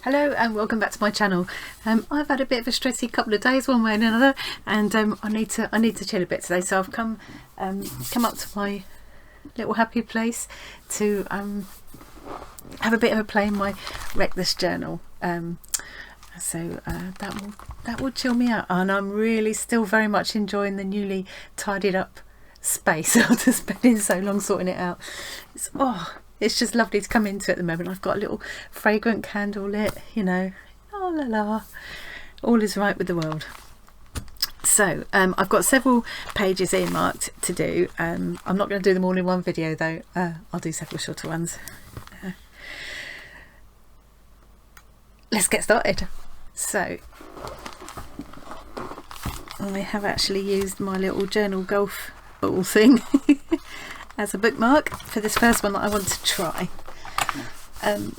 Hello and welcome back to my channel. I've had a bit of a stressy couple of days one way and another, and I need to chill a bit today, so I've come up to my little happy place to have a bit of a play in my Reckless journal. So that will chill me out, and I'm really still very much enjoying the newly tidied up space after spending so long sorting it out. It's just lovely to come into at the moment. I've got a little fragrant candle lit, you know, oh la la, all is right with the world. So I've got several pages earmarked to do. I'm not going to do them all in one video though. I'll do several shorter ones. Let's get started. So I have actually used my little journal golf ball thing as a bookmark for this first one that I want to try. I'll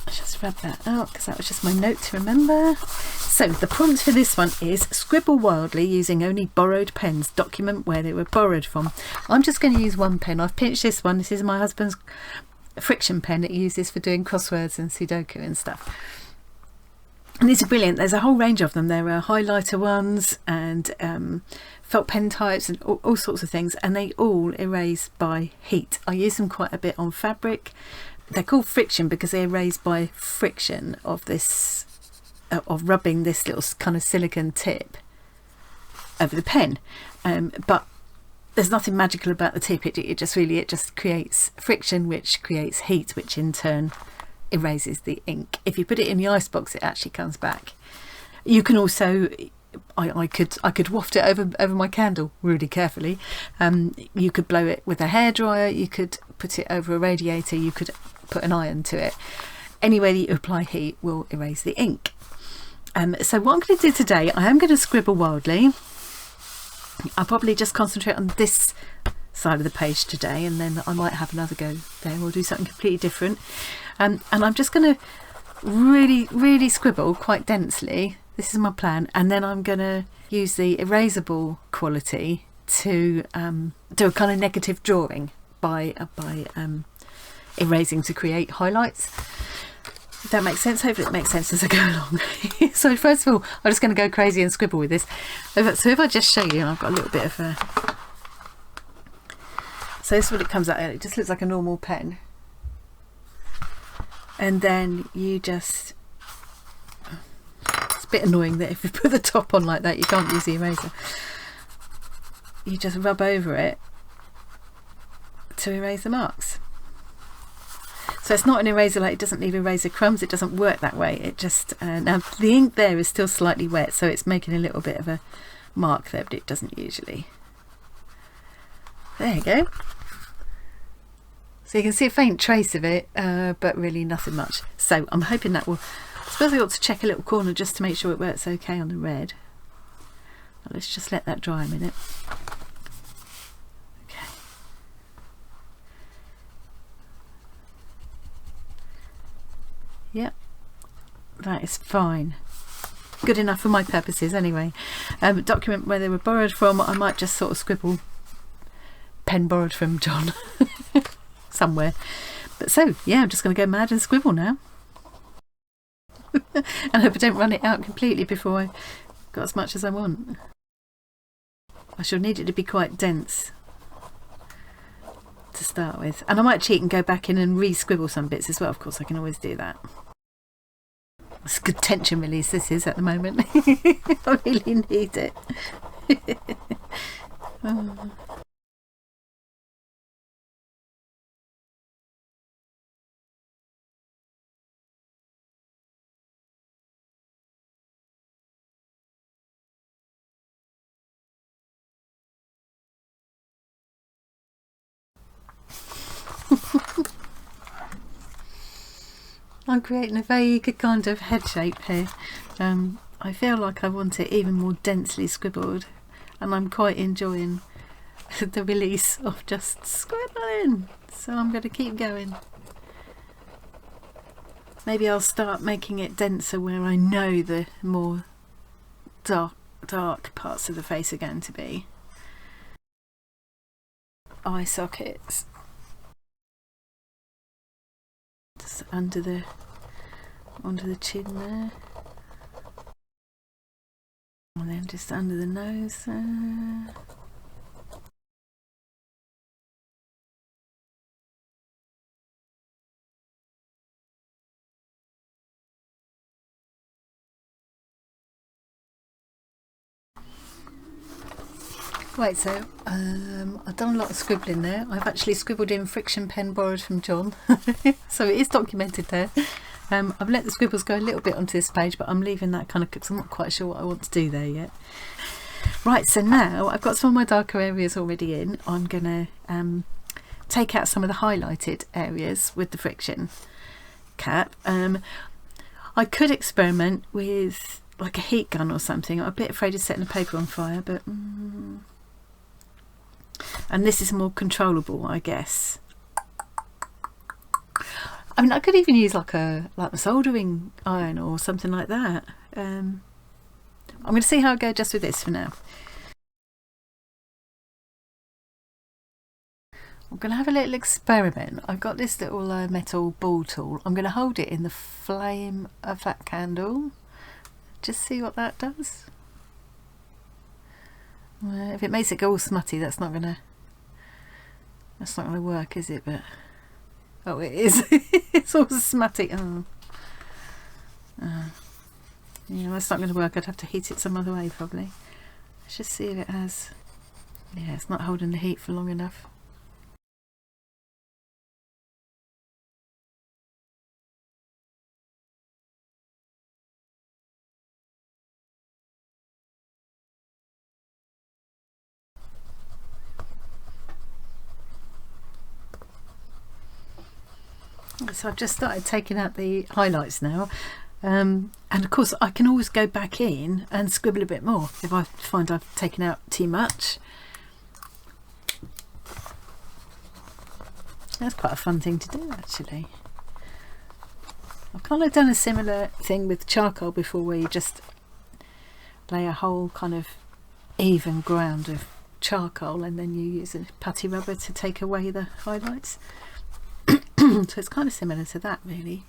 just rub that out because that was just my note to remember. So the prompt for this one is scribble wildly using only borrowed pens, document where they were borrowed from. I'm just going to use one pen. I've pinched this one. This is my husband's Frixxion pen that he uses for doing crosswords and Sudoku and stuff. And these are brilliant. There's a whole range of them. There are highlighter ones and felt pen types and all sorts of things, and they all erase by heat. I use them quite a bit on fabric. They're called Frixxion because they erase by friction of this of rubbing this little kind of silicone tip over the pen, but there's nothing magical about the tip. It just creates friction, which creates heat, which in turn erases the ink. If you put it in the icebox, it actually comes back. You can also, I could waft it over my candle really carefully. You could blow it with a hairdryer, you could put it over a radiator, you could put an iron to it. Any way that you apply heat will erase the ink. So what I'm going to do today, I am going to scribble wildly. I'll probably just concentrate on this side of the page today, and then I might have another go there. We'll do something completely different. And I'm just going to really scribble quite densely. This is my plan, and then I'm going to use the erasable quality to do a kind of negative drawing by erasing to create highlights. If that makes sense. Hopefully it makes sense as I go along. So first of all, I'm just going to go crazy and scribble with this. So if I just show you, I've got a little bit of a... So this is what it comes out. It just looks like a normal pen. And then you just... It's a bit annoying that if you put the top on like that, you can't use the eraser. You just rub over it to erase the marks. So it's not an eraser, like it doesn't leave eraser crumbs. It doesn't work that way. It just... now the ink there is still slightly wet, so it's making a little bit of a mark there, but it doesn't usually. There you go. So you can see a faint trace of it, but really nothing much. So I'm hoping that will... I suppose I ought to check a little corner just to make sure it works okay on the red. Well, let's just let that dry a minute. Okay. Yep, that is fine. Good enough for my purposes anyway. Document where they were borrowed from. I might just sort of scribble pen borrowed from John somewhere. But so yeah, I'm just going to go mad and scribble now. And hope I don't run it out completely before I got as much as I want. I shall need it to be quite dense to start with, and I might cheat and go back in and re-scribble some bits as well. Of course I can always do that. It's a good tension release this is at the moment. I really need it. Oh. I'm creating a vague kind of head shape here. I feel like I want it even more densely scribbled, and I'm quite enjoying the release of just scribbling, so I'm going to keep going. Maybe I'll start making it denser where I know the more dark parts of the face are going to be. Eye sockets. Just under the onto the chin there. And then just under the nose there. Right, so I've done a lot of scribbling there. I've actually scribbled in Frixxion pen borrowed from John, so it is documented there. I've let the scribbles go a little bit onto this page, but I'm leaving that kind of because I'm not quite sure what I want to do there yet. Right, so now I've got some of my darker areas already in. I'm going to take out some of the highlighted areas with the Frixxion cap. I could experiment with like a heat gun or something. I'm a bit afraid of setting the paper on fire, but and this is more controllable, I guess. I mean, I could even use like a soldering iron or something like that. I'm going to see how I go just with this for now. I'm going to have a little experiment. I've got this little metal ball tool. I'm going to hold it in the flame of that candle. Just see what that does. If it makes it go all smutty, that's not gonna work, is it? But oh, it is. It's all smutty. Oh. Yeah, that's not going to work. I'd have to heat it some other way probably. Let's just see if it has. Yeah, it's not holding the heat for long enough. So I've just started taking out the highlights now, and of course I can always go back in and scribble a bit more if I find I've taken out too much. That's quite a fun thing to do actually. I've kind of done a similar thing with charcoal before, where you just lay a whole kind of even ground of charcoal and then you use a putty rubber to take away the highlights. So it's kind of similar to that really.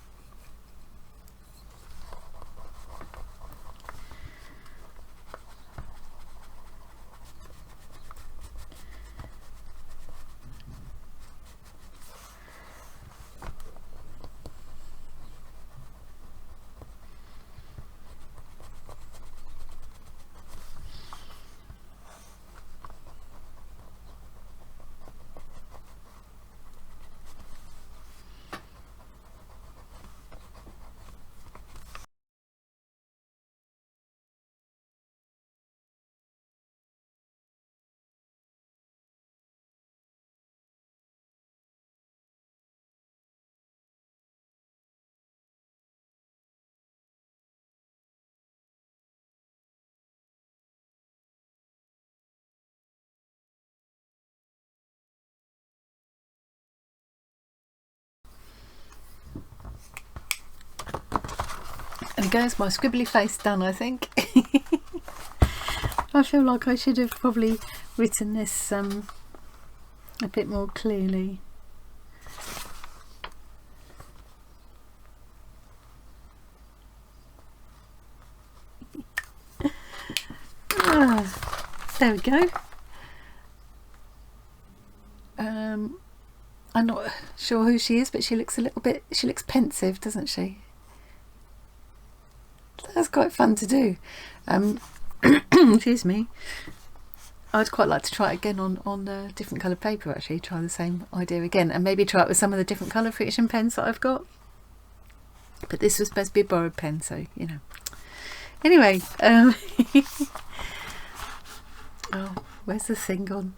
And it goes, my scribbly face done, I think. I feel like I should have probably written this a bit more clearly. There we go. I'm not sure who she is, but she looks pensive, doesn't she? That's quite fun to do. Excuse me. I'd quite like to try it again on different coloured paper actually, try the same idea again, and maybe try it with some of the different colour Frixxion pens that I've got. But this was supposed to be a borrowed pen, so you know. Anyway, oh, where's the thing gone?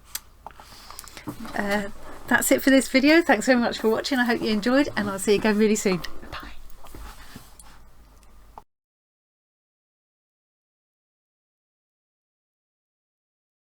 That's it for this video. Thanks very much for watching. I hope you enjoyed, and I'll see you again really soon. Bye.